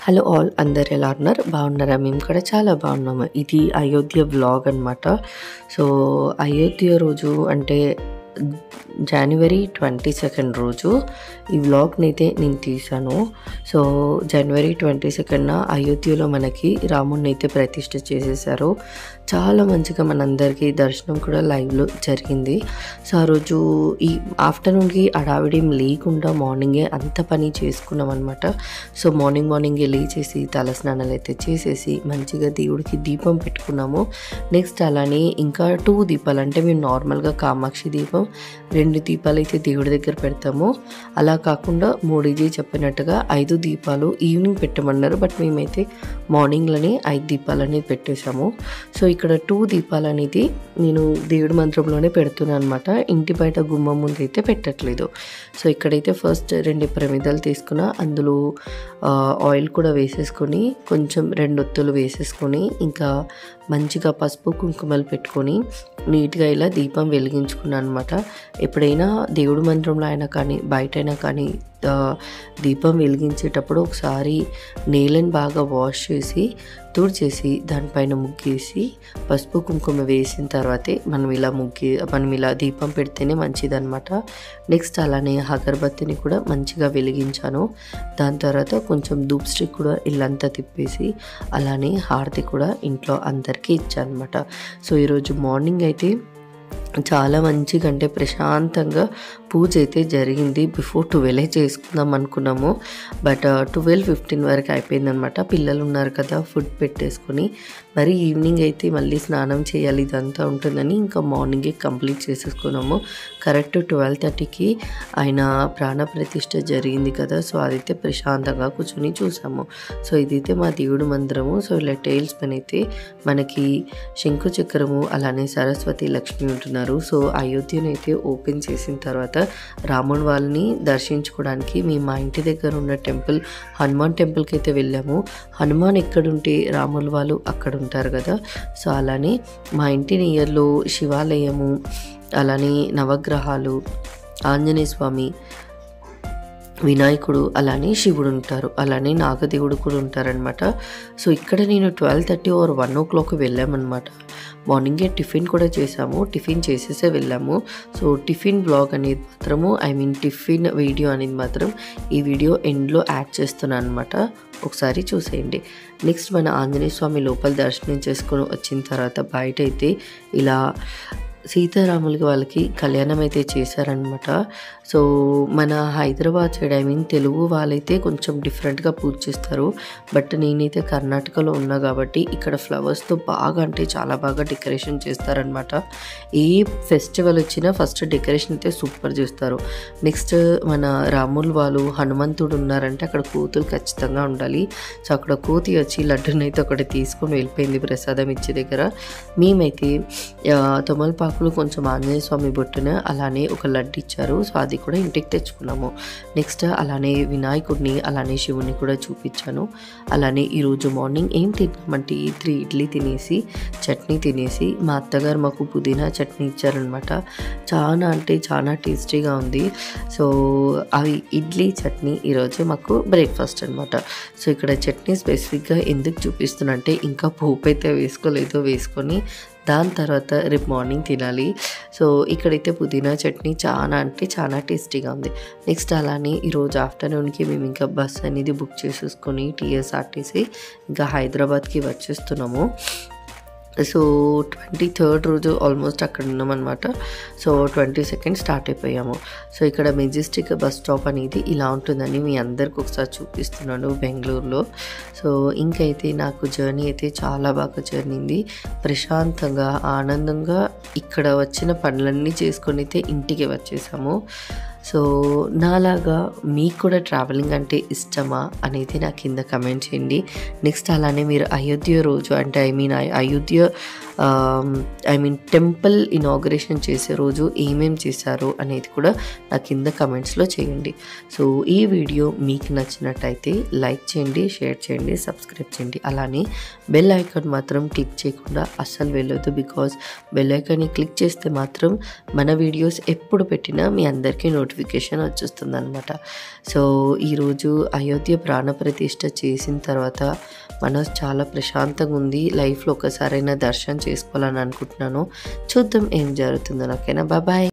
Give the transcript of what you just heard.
Hello all, అందరు ఎలా ఉన్నారు? బాగున్నారా? మేము కూడా చాలా బాగున్నాము. ఇది అయోధ్య వ్లాగ్ అనమాట. సో అయోధ్య రోజు అంటే జనవరి 22 రోజు ఈ వ్లాగ్ని అయితే నేను తీశాను. సో జనవరి 22న అయోధ్యలో మనకి రాముడిని అయితే ప్రతిష్ఠ చేసేసారు. చాలా మంచిగా మనందరికీ దర్శనం కూడా లైవ్లో జరిగింది. సో ఆ రోజు ఈ ఆఫ్టర్నూన్కి అడావిడేం లేకుండా మార్నింగే అంత పని చేసుకున్నాం అనమాట. సో మార్నింగే లేచేసి తలస్నానాలు అయితే చేసేసి మంచిగా దేవుడికి దీపం పెట్టుకున్నాము. నెక్స్ట్ అలానే ఇంకా 2 దీపాలు, అంటే మేము నార్మల్గా కామాక్షి దీపం 2 దీపాలు అయితే దేవుడి దగ్గర పెడతాము. అలా కాకుండా మోడీజీ చెప్పినట్టుగా 5 దీపాలు ఈవినింగ్ పెట్టమన్నారు. బట్ మేమైతే మార్నింగ్లోనే 5 దీపాలు అనేది పెట్టేశాము. సో ఇక్కడ 2 దీపాలు అనేది నేను దేవుడి మంత్రంలోనే పెడుతున్నాను అనమాట. ఇంటి బయట గుమ్మం ముందు అయితే పెట్టట్లేదు. సో ఇక్కడైతే ఫస్ట్ 2 ప్రమిదలు తీసుకున్న, అందులో ఆయిల్ కూడా వేసేసుకొని కొంచెం 2 ఒత్తులు వేసేసుకొని ఇంకా మంచిగా పసుపు కుంకుమలు పెట్టుకొని నీట్గా ఇలా దీపం వెలిగించుకున్నాను అనమాట. ఎప్పుడైనా దేవుడి మందిరంలో అయినా కానీ బయటైనా కానీ దీపం వెలిగించేటప్పుడు ఒకసారి నేలని బాగా వాష్ చేసి తుడిచేసి దానిపైన ముగ్గేసి పసుపు కుంకుమ వేసిన తర్వాతే మనం ఇలా దీపం పెడితేనే మంచిదన్నమాట. నెక్స్ట్ అలానే అగరబత్తిని కూడా మంచిగా వెలిగించాను. దాని తర్వాత కొంచెం ధూప్ స్టిక్ కూడా ఇల్లంతా తిప్పేసి అలానే హారతి కూడా ఇంట్లో అందరికీ ఇచ్చాను అనమాట. సో ఈరోజు మార్నింగ్ అయితే చాలా మంచిగా అంటే ప్రశాంతంగా పూజ అయితే జరిగింది. బిఫోర్ 12 చేసుకుందాం అనుకున్నాము, బట్ 12:15 వరకు అయిపోయిందనమాట. పిల్లలు ఉన్నారు కదా, ఫుడ్ పెట్టేసుకొని మరి ఈవినింగ్ అయితే మళ్ళీ స్నానం చేయాలి, ఇదంతా ఉంటుందని ఇంకా మార్నింగే కంప్లీట్ చేసేసుకున్నాము. కరెక్ట్ 12:30కి ఆయన ప్రాణ ప్రతిష్ఠ జరిగింది కదా. సో అదైతే ప్రశాంతంగా కూర్చొని చూసాము. సో ఇదైతే మా దేవుడు మందిరము. సో ఇలా టైల్స్ పైన అయితే మనకి శంకు చక్రము అలానే సరస్వతి లక్ష్మి ఉంటున్నారు. సో అయోధ్యను అయితే ఓపెన్ చేసిన తర్వాత రాముని వాళ్ళని దర్శించుకోవడానికి మేము మా ఇంటి దగ్గర ఉన్న టెంపుల్ హనుమాన్ టెంపుల్కి అయితే వెళ్ళాము. హనుమాన్ ఎక్కడుంటే రాముల వాళ్ళు అక్కడ ఉంటారు కదా. సో అలానే మా ఇంటి నియర్లో శివాలయము, అలానే నవగ్రహాలు, ఆంజనేయ స్వామి, వినాయకుడు, అలానే శివుడు ఉంటారు, అలానే నాగదేవుడు కూడా ఉంటారనమాట. సో ఇక్కడ నేను 12:30 or 1 o'clock వెళ్ళామన్నమాట. మార్నింగే టిఫిన్ కూడా చేసాము, టిఫిన్ చేసేసే వెళ్ళాము. సో టిఫిన్ బ్లాగ్ అనేది మాత్రము టిఫిన్ వీడియో అనేది మాత్రం ఈ వీడియో ఎండ్లో యాడ్ చేస్తున్నాను అనమాట. ఒకసారి చూసేయండి. నెక్స్ట్ మన ఆంజనేయ స్వామి లోపల దర్శనం చేసుకొని వచ్చిన తర్వాత బయట అయితే ఇలా సీతారాములకి వాళ్ళకి కళ్యాణం అయితే చేశారనమాట. సో మన హైదరాబాద్ సైడ్ తెలుగు వాళ్ళైతే కొంచెం డిఫరెంట్గా పూజ చేస్తారు. బట్ నేనైతే కర్ణాటకలో ఉన్నా కాబట్టి ఇక్కడ ఫ్లవర్స్తో బాగా అంటే చాలా బాగా డెకరేషన్ చేస్తారనమాట. ఏ ఫెస్టివల్ వచ్చినా ఫస్ట్ డెకరేషన్ అయితే సూపర్ చేస్తారు. నెక్స్ట్ మన రాములు వాళ్ళు హనుమంతుడు ఉన్నారంటే అక్కడ కోతులు ఖచ్చితంగా ఉండాలి. సో అక్కడ కోతి వచ్చి లడ్డూని అయితే ఒకటి తీసుకొని వెళ్ళిపోయింది ప్రసాదం ఇచ్చే దగ్గర. మేమైతే తొమలపాకులు కొంచెం ఆంజనేయ స్వామి బొట్టున అలానే ఒక లడ్డు ఇచ్చారు. సో అది కూడా ఇంటికి తెచ్చుకున్నాము. నెక్స్ట్ అలానే వినాయకుడిని అలానే శివుని కూడా చూపించాను. అలానే ఈరోజు మార్నింగ్ ఏం తిన్నామంటే 3 ఇడ్లీ తినేసి చట్నీ తినేసి మా అత్తగారు మాకు పుదీనా చట్నీ ఇచ్చారనమాట. చాలా అంటే చాలా టేస్టీగా ఉంది. సో అవి ఇడ్లీ చట్నీ ఈరోజు మాకు బ్రేక్ఫాస్ట్ అనమాట. సో ఇక్కడ చట్నీ స్పెసిఫిక్గా ఎందుకు చూపిస్తున్నా అంటే ఇంకా పోపు అయితే వేసుకొని దాని తర్వాత రేపు మార్నింగ్ తినాలి. సో ఇక్కడైతే పుదీనా చట్నీ చాలా అంటే చాలా టేస్టీగా ఉంది. నెక్స్ట్ అలానే ఈరోజు ఆఫ్టర్నూన్కి మేము ఇంకా బస్ అనేది బుక్ చేసేసుకొని TSRTC ఇంకా హైదరాబాద్కి వచ్చేస్తున్నాము. సో 23rd రోజు ఆల్మోస్ట్ అక్కడ ఉన్నామన్నమాట. సో 22nd స్టార్ట్ అయిపోయాము. సో ఇక్కడ మెజెస్టిక్ బస్ స్టాప్ అనేది ఇలా ఉంటుందని మీ అందరికి ఒకసారి చూపిస్తున్నాను బెంగళూరులో. సో ఇంకైతే నాకు జర్నీ అయితే చాలా బాగా జరిగింది. ప్రశాంతంగా ఆనందంగా ఇక్కడ వచ్చిన పనులన్నీ చేసుకొని అయితే ఇంటికి వచ్చేసాము. సో నాలాగా మీకు కూడా ట్రావెలింగ్ అంటే ఇష్టమా అనేది నా కింద కమెంట్ చేయండి. నెక్స్ట్ అలానే మీరు అయోధ్య రోజు అంటే అయోధ్య టెంపుల్ ఇనాగరేషన్ చేసే రోజు ఏమేమి చేశారు అనేది కూడా నా కింద కమెంట్స్లో చేయండి. సో ఈ వీడియో మీకు నచ్చినట్టయితే లైక్ చేయండి, షేర్ చేయండి, సబ్స్క్రైబ్ చేయండి. అలానే బెల్ ఐకాన్ మాత్రం క్లిక్ చేయకుండా అస్సలు వెళ్ళొద్దు. బికాజ్ బెల్ ఐకాన్ని క్లిక్ చేస్తే మాత్రం మన వీడియోస్ ఎప్పుడు పెట్టినా మీ అందరికీ నోటిఫికేషన్ వచ్చేస్తుందనమాట. సో ఈరోజు అయోధ్య ప్రాణప్రతిష్ఠ చేసిన తర్వాత మనసు చాలా ప్రశాంతంగా ఉంది. లైఫ్లో ఒకసారైనా దర్శనం చేసుకోవాలని అనుకుంటున్నాను. చూద్దాం ఏం జరుగుతుందో. ఓకేనా, బాయ్.